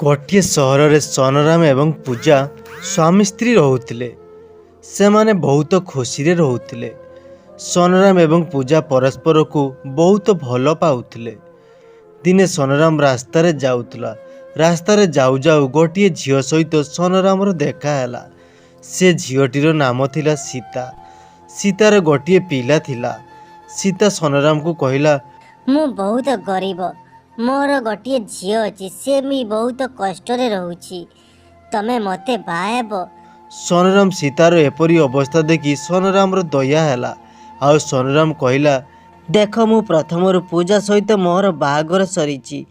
गोटे सहर में सोनराम एवं पूजा स्वामी स्त्री रोते से माने बहुत खुशी रोते। सोनराम एवं पूजा परस्पर को बहुत भल पाउथिले। दिने सोनराम रास्तार जाउतला। रास्तार जाऊ जाऊ गोटे झील सहित सोनराम देखाला। से झीलटीर नाम थिला सीता। सीतार गोटे पिला थिला। सीता सोनराम को कहला, मु बहुत गरीब, मोर गोटे झी अच्छी, से भी बहुत कष्ट रोची, तमे मते बाहेब। सोनराम सीतार एपरी अवस्था देखि सोनराम दया हैला। आउ सोनराम कहला, देख मु प्रथम पूजा सहित मोर बाहागर सरीची।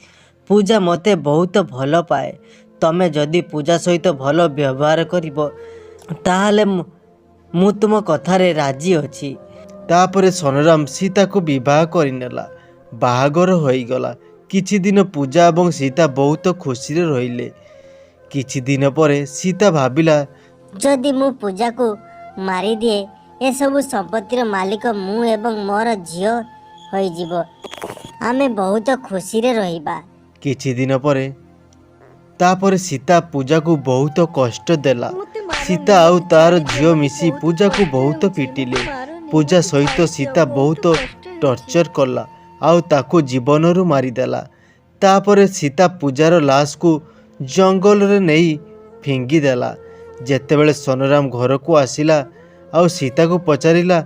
पूजा मते बहुत भल पाए। तमे जदि पूजा सहित भल व्यवहार करिबो ताहले मु तुम कथारे राजी अछि। तापरे सोनराम सीता को विवाह करिनेला। बाहागर होईगला। किछि दिन पूजा एवं सीता बहुत खुशी रहिले। किछि दिन परे सीता भाबिला, जदि मु पूजा को मारी दिए ए सब संपत्तिर मालिक मु एवं मोर झी होई जिवो। आमे बहुत खुशी रे रहिबा। किछि दिन परे तापरे सीता पूजा को बहुत कष्ट देला। सीता आउ तार झियो मिसी पूजा को बहुत पिटिले। पूजा सहित सीता बहुत टर्चर कला आउ ताको जीवनरू मारिदेला। तापरे सीता पूजार लाश को जंगल रे नहीं फिंगी देला। जेतेबेले सोनराम घर को आसिला आउ सीता को पचारिला,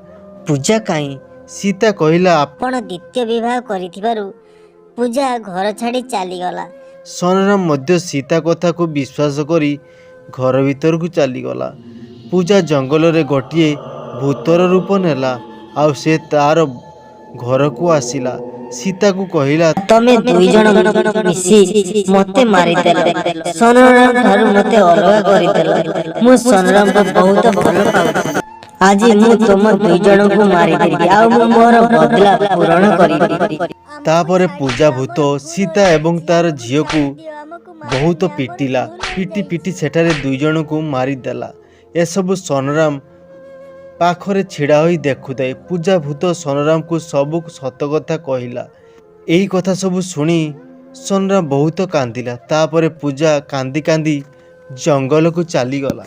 पूजा काई? सीता कहिला, आपण द्वितीय विवाह करिथिबारु पूजा घर छाड़ी चली गला। सोनराम मध्य सीता कथा को विश्वास करी घर भीतर को चली गला। पूजा जंगल रे गोटिए भूतर रूप नेला आउ से तार घर को आसिला। सीता को कहिला, तमे दुई जण मिसी मते मारी देला। सोनराम थारु मते अलगा करि देला। मु सोनराम को बहुत भल पाउ। आज मु तुम दुई जण को मारी देबी आ मु मोर बदला पूर्ण करिबी। तापरे पूजा भूत सीता एवं तार झियो को बहुत पिटिला। पिटी पिटी सेठारे दुई जण को मारी देला। ए सब सोनराम पाखरे छिड़ा होई देखुताए। पूजा भूत सोनराम को सब सत कथा कहिला। एही कथा सब शुणी सोनराम बहुत कांदिला। तापरे पूजा कांदी कांदी जंगल को चली गला।